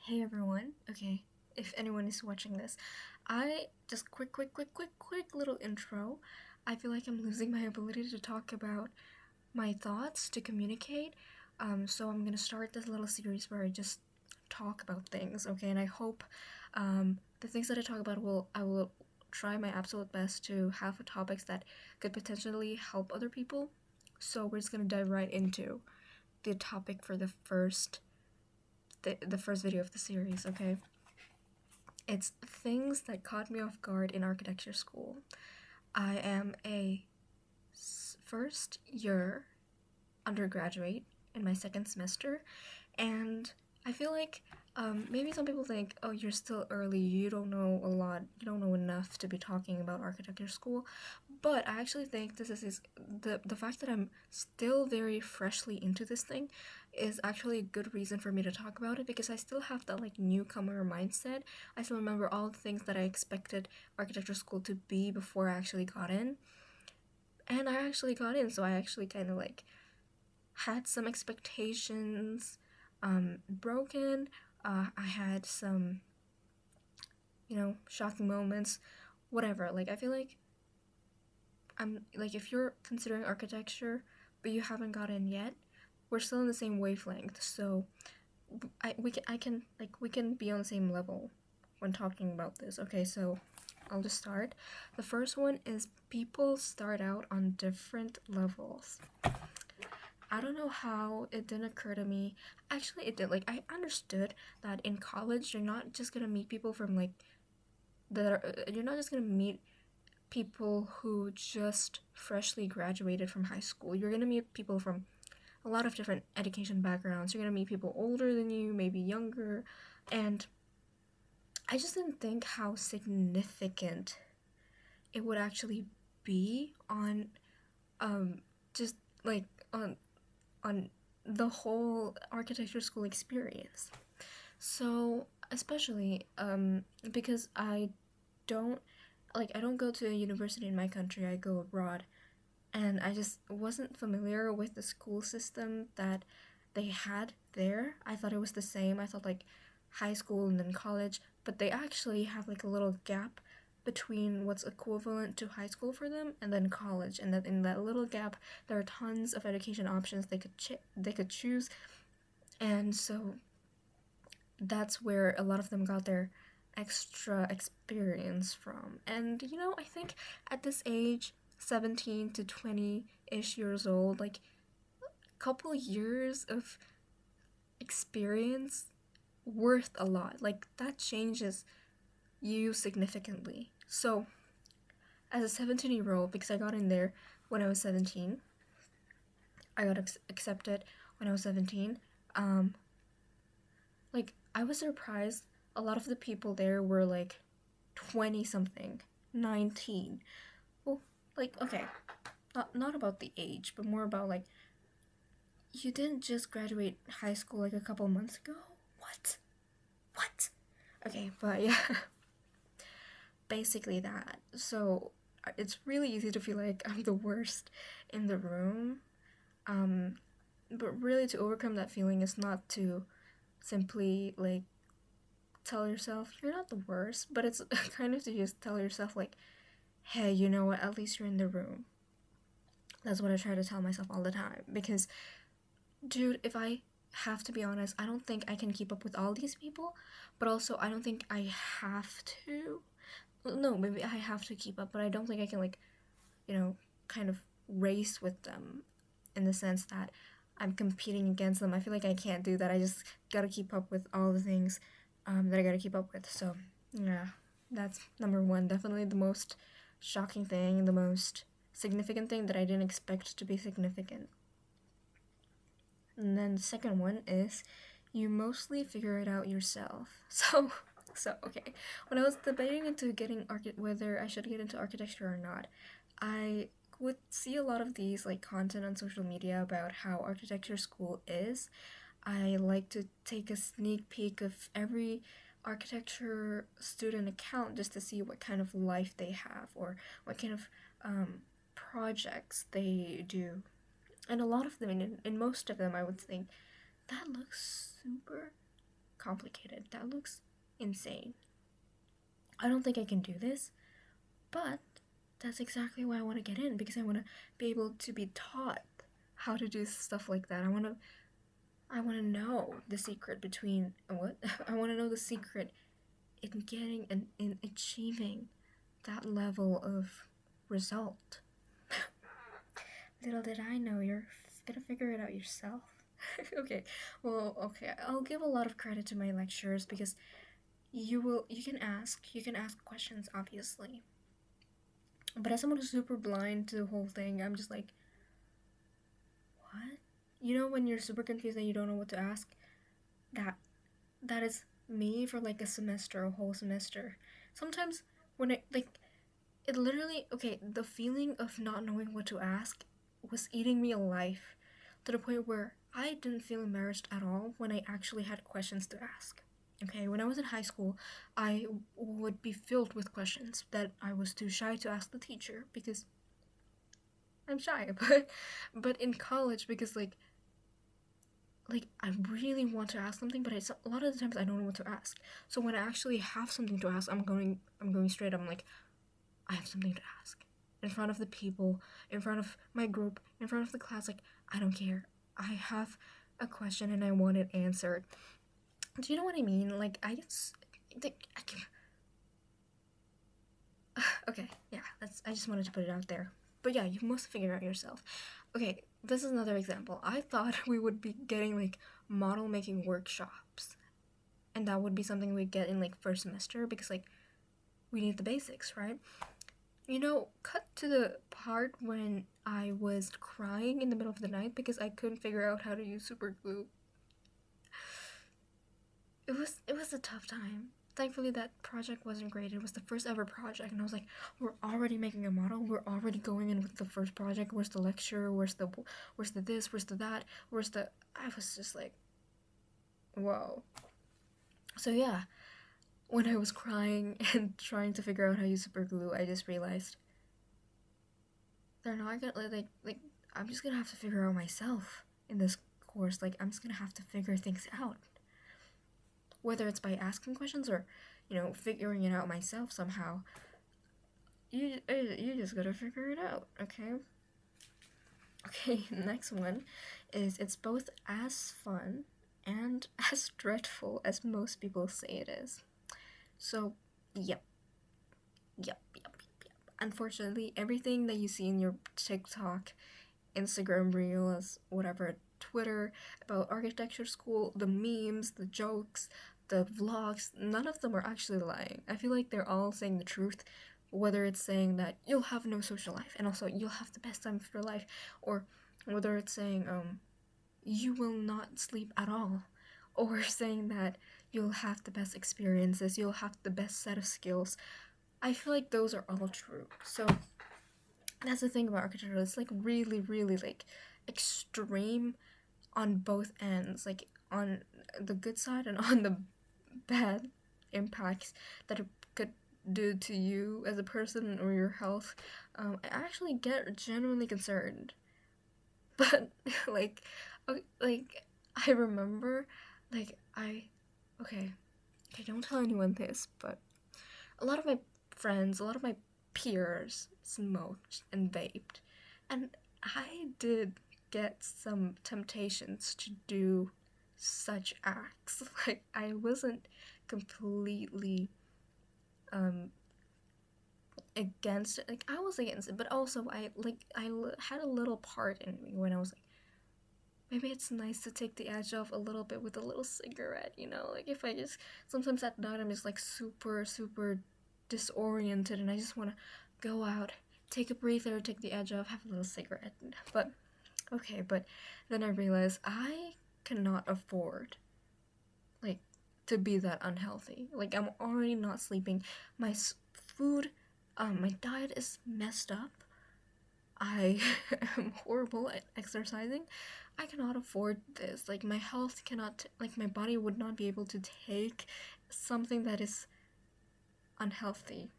Hey everyone. Okay, if anyone is watching this, I just quick little intro. I feel like I'm losing my ability to talk about my thoughts, to communicate. So I'm gonna start this little series where I just talk about things, okay? And I hope the things that I talk about I will try my absolute best to have topics that could potentially help other people. So we're just gonna dive right into the topic for the first video of the series, okay? It's things that caught me off guard in architecture school. I am a first year undergraduate in my second semester, and I feel like maybe some people think, oh, you're still early, you don't know a lot, you don't know enough to be talking about architecture school. But I actually think this is the fact that I'm still very freshly into this thing is actually a good reason for me to talk about it, because I still have that like newcomer mindset. I still remember all the things that I expected architecture school to be before I actually got in. And I actually got in, so I actually kind of like had some expectations broken. I had some, shocking moments, whatever. Like, I feel like I'm like, if you're considering architecture, but you haven't got in yet, we're still in the same wavelength. So, we can be on the same level when talking about this. Okay, so I'll just start. The first one is people start out on different levels. I don't know how it didn't occur to me. Actually, it did. Like, I understood that in college, you're not just gonna meet people from like you're not just gonna meet people who just freshly graduated from high school. You're gonna meet people from a lot of different education backgrounds. You're gonna meet people older than you, maybe younger, and I just didn't think how significant it would actually be on just like on the whole architecture school experience. So, especially because don't I don't go to a university in my country, I go abroad. And I just wasn't familiar with the school system that they had there. I thought it was the same. I thought like high school and then college, but they actually have like a little gap between what's equivalent to high school for them and then college. And that in that little gap, there are tons of education options they could choose. And so that's where a lot of them got their extra experience from. And I think at this age, 17 to 20-ish years old, like a couple years of experience worth a lot. Like that changes you significantly. So, as a 17-year-old, because I got in there when I was 17, I got accepted when I was 17. Like I was surprised a lot of the people there were like 20 something, 19. Well, like okay, not about the age, but more about like you didn't just graduate high school like a couple months ago? What? Okay, but yeah. Basically that. So it's really easy to feel like I'm the worst in the room. Um but really to overcome that feeling is not to simply like tell yourself you're not the worst, but it's kind of to just tell yourself like, hey, you know what, at least you're in the room. That's what I try to tell myself all the time, because dude, if I have to be honest, I don't think I can keep up with all these people, but also I don't think I have to. No, maybe I have to keep up, but I don't think I can like, kind of race with them in the sense that I'm competing against them. I feel like I can't do that. I just gotta keep up with all the things that I gotta keep up with. So, yeah, that's number one. Definitely the most shocking thing, the most significant thing that I didn't expect to be significant. And then the second one is you mostly figure it out yourself. So okay, when I was debating into whether I should get into architecture or not, I would see a lot of these like content on social media about how architecture school is. I like to take a sneak peek of every architecture student account just to see what kind of life they have or what kind of projects they do. And a lot of them, in most of them, I would think that looks super complicated. That looks insane. I don't think I can do this, but that's exactly why I want to get in, because I want to be able to be taught how to do stuff like that. I want to know the secret between what? I want to know the secret in getting and in achieving that level of result. Little did I know, you're gonna figure it out yourself. Okay, well, okay, I'll give a lot of credit to my lecturers, because you can ask questions, obviously. But as someone who's super blind to the whole thing, I'm just like, what? You know when you're super confused and you don't know what to ask? That is me for like a whole semester. Sometimes when it literally, okay, the feeling of not knowing what to ask was eating me alive, to the point where I didn't feel embarrassed at all when I actually had questions to ask. Okay, when I was in high school, I would be filled with questions that I was too shy to ask the teacher, because I'm shy. But in college, because I really want to ask something, but a lot of the times I don't know what to ask. So when I actually have something to ask, I'm going straight. I'm like, I have something to ask in front of the people, in front of my group, in front of the class. Like, I don't care. I have a question and I want it answered. Do you know what I mean? Like, I can... Okay, yeah, I just wanted to put it out there. But yeah, you must figure it out yourself. Okay, this is another example. I thought we would be getting like model making workshops, and that would be something we'd get in like first semester, because like we need the basics, right? You know, cut to the part when I was crying in the middle of the night because I couldn't figure out how to use super glue. It was a tough time. Thankfully, that project wasn't great. It was the first ever project, and I was like, we're already making a model. We're already going in with the first project. Where's the lecture? Where's the this? Where's the that? Where's the... I was just like, whoa. So yeah, when I was crying and trying to figure out how to use super glue, I just realized they're not gonna like I'm just gonna have to figure out myself in this course. Like, I'm just gonna have to figure things out. Whether it's by asking questions or, you know, figuring it out myself somehow. You just gotta figure it out, okay? Okay, next one is, it's both as fun and as dreadful as most people say it is. So, yep. Unfortunately, everything that you see in your TikTok, Instagram Reels, whatever, Twitter, about architecture school, the memes, the jokes, the vlogs, none of them are actually lying. I feel like they're all saying the truth, whether it's saying that you'll have no social life and also you'll have the best time of your life, or whether it's saying you will not sleep at all, or saying that you'll have the best experiences, you'll have the best set of skills. I feel like those are all true. So that's the thing about architecture. It's like really, really like extreme on both ends, like on the good side and on the bad impacts that it could do to you as a person or your health. I actually get genuinely concerned, but like I remember, okay, don't tell anyone this, but a lot of my friends, a lot of my peers smoked and vaped, and I did get some temptations to do such acts. Like, I wasn't completely against it. Like, I was against it, but also I had a little part in me when I was like, maybe it's nice to take the edge off a little bit with a little cigarette, you know? Like, if I just, sometimes at night I'm just like super disoriented and I just want to go out, take a breather, take the edge off, have a little cigarette. But okay, but then I realized I cannot afford like to be that unhealthy. Like, I'm already not sleeping. My food, my diet is messed up. I am horrible at exercising. I cannot afford this. Like, my health cannot, like, my body would not be able to take something that is unhealthy,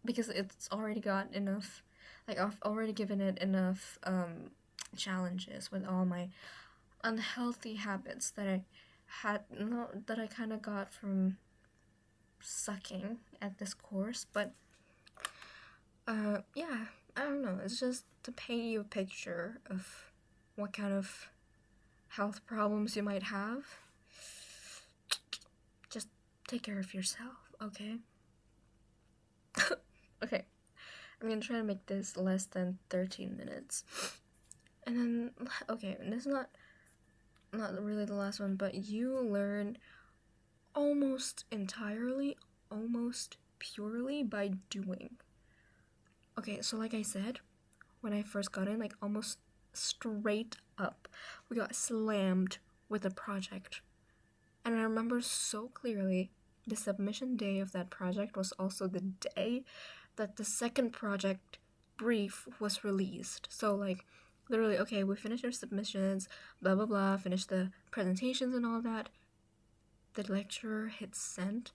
because it's already got enough, like, I've already given it enough challenges with all my unhealthy habits that I had not that I kind of got from sucking at this course, but yeah, I don't know. It's just to paint you a picture of what kind of health problems you might have. Just take care of yourself, okay? Okay, I'm gonna try to make this less than 13 minutes. And then, okay, this is not really the last one, but you learn almost entirely, almost purely by doing. Okay, so like I said, when I first got in, like almost straight up, we got slammed with a project. And I remember so clearly the submission day of that project was also the day that the second project brief was released. So like literally, okay, we finished our submissions, blah blah blah, finished the presentations and all that. The lecturer hit send,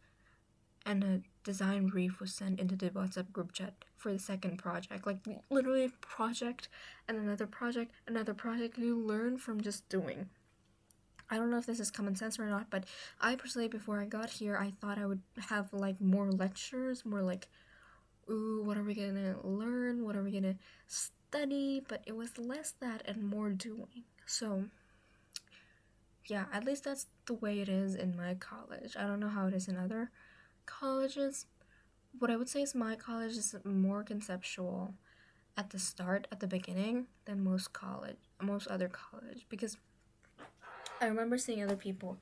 and a design brief was sent into the WhatsApp group chat for the second project. Like literally a project and another project, you learn from just doing. I don't know if this is common sense or not, but I personally, before I got here, I thought I would have like more lectures, more like, ooh, what are we gonna learn? What are we gonna study? But it was less that and more doing. So yeah, at least that's the way it is in my college. I don't know how it is in other colleges. What I would say is my college is more conceptual at the start, at the beginning, than most other college, because I remember seeing other people,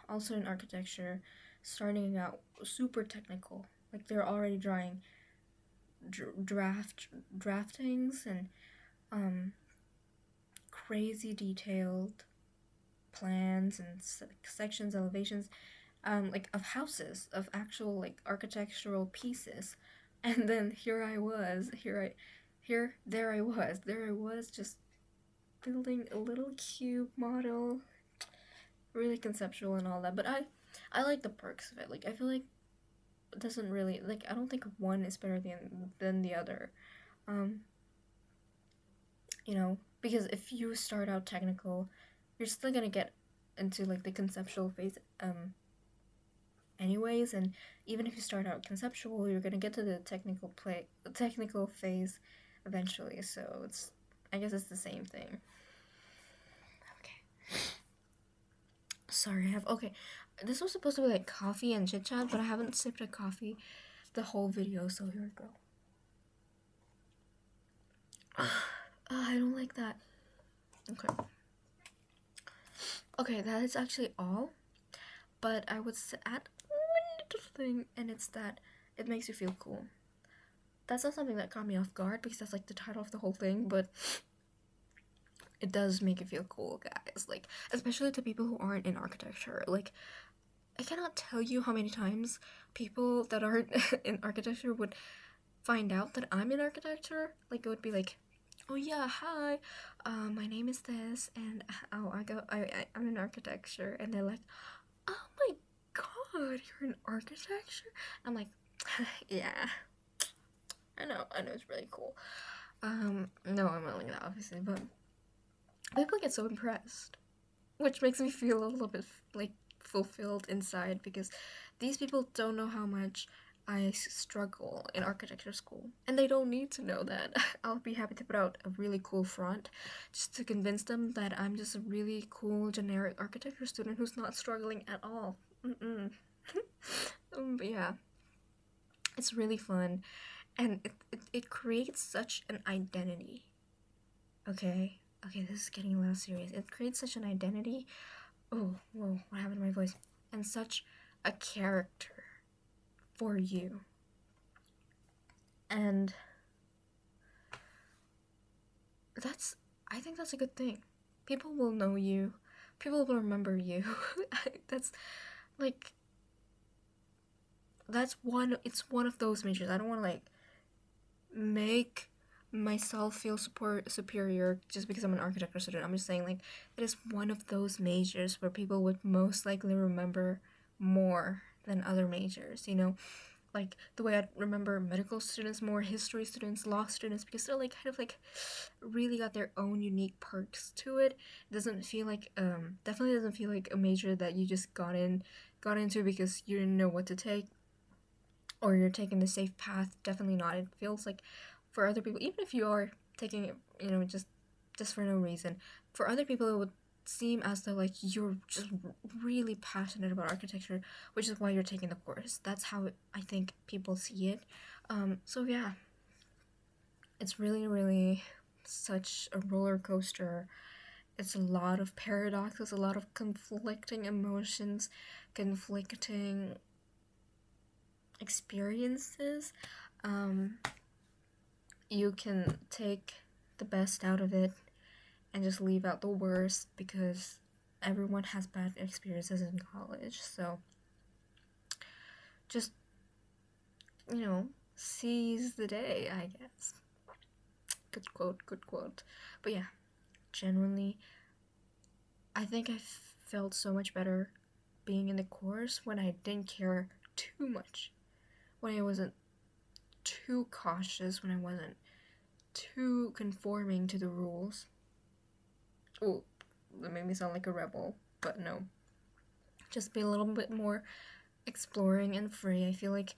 also in architecture, starting out super technical. Like they're already drawing draftings and crazy detailed plans and sections, elevations, like of houses, of actual like architectural pieces. And then there I was just building a little cube model, really conceptual and all that. But I like the perks of it. Like I feel like it doesn't really, like, I don't think one is better than the other. You know, because if you start out technical, you're still gonna get into like the conceptual phase anyways, and even if you start out conceptual, you're gonna get to the technical phase eventually. So I guess it's the same thing. Okay. Sorry, okay. This was supposed to be like coffee and chit chat, but I haven't sipped a coffee the whole video, so here we go. I don't like that. Okay, that is actually all. But I would add one little thing, and it's that it makes you feel cool. That's not something that caught me off guard, because that's like the title of the whole thing, but it does make you feel cool, guys. Like, especially to people who aren't in architecture. Like, I cannot tell you how many times people that aren't in architecture would find out that I'm in architecture. Like, it would be like, oh yeah, hi, my name is this, and I'm in architecture, and they're like, oh my god, you're in architecture? I'm like, yeah, I know, it's really cool. No, I'm not like that, obviously, but people get so impressed, which makes me feel a little bit like fulfilled inside, because these people don't know how much I struggle in architecture school, and they don't need to know that. I'll be happy to put out a really cool front just to convince them that I'm just a really cool generic architecture student who's not struggling at all. But yeah, it's really fun, and it creates such an identity. Okay, this is getting a little serious. It creates such an identity. Oh, whoa, what happened to my voice? And such a character for you. And I think that's a good thing. People will know you. People will remember you. It's one of those majors. I don't want to like make myself feel superior just because I'm an architecture student. I'm just saying, like, it is one of those majors where people would most likely remember more than other majors, you know? like the way I remember medical students more, history students, law students, because they're like kind of like really got their own unique perks to it. It doesn't feel like definitely doesn't feel like a major that you just got into because you didn't know what to take, or you're taking the safe path. Definitely not. It feels like for other people, even if you are taking it, just for no reason, for other people it would seem as though like you're just really passionate about architecture, which is why you're taking the course. That's how I think people see it. So yeah, it's really, really such a roller coaster. It's a lot of paradoxes, a lot of conflicting emotions, conflicting experiences. Um, you can take the best out of it and just leave out the worst, because everyone has bad experiences in college. So just, seize the day, I guess. Good quote, good quote. But yeah, generally, I think I felt so much better being in the course when I didn't care too much, when I wasn't too cautious, when I wasn't too conforming to the rules. Oh, that made me sound like a rebel, but no. Just be a little bit more exploring and free. I feel like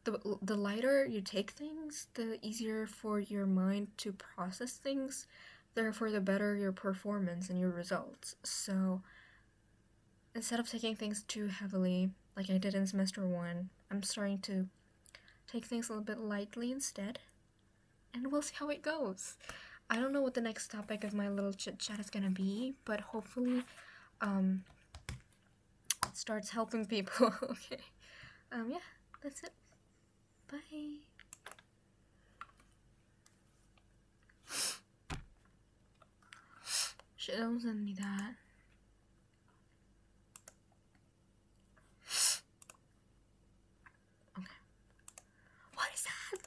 the lighter you take things, the easier for your mind to process things, therefore the better your performance and your results. So instead of taking things too heavily, like I did in semester 1, I'm starting to take things a little bit lightly instead, and we'll see how it goes. I don't know what the next topic of my little chit chat is gonna be, but hopefully it starts helping people. Okay. Yeah, that's it. Bye. Shit, don't send me that. Okay. What is that?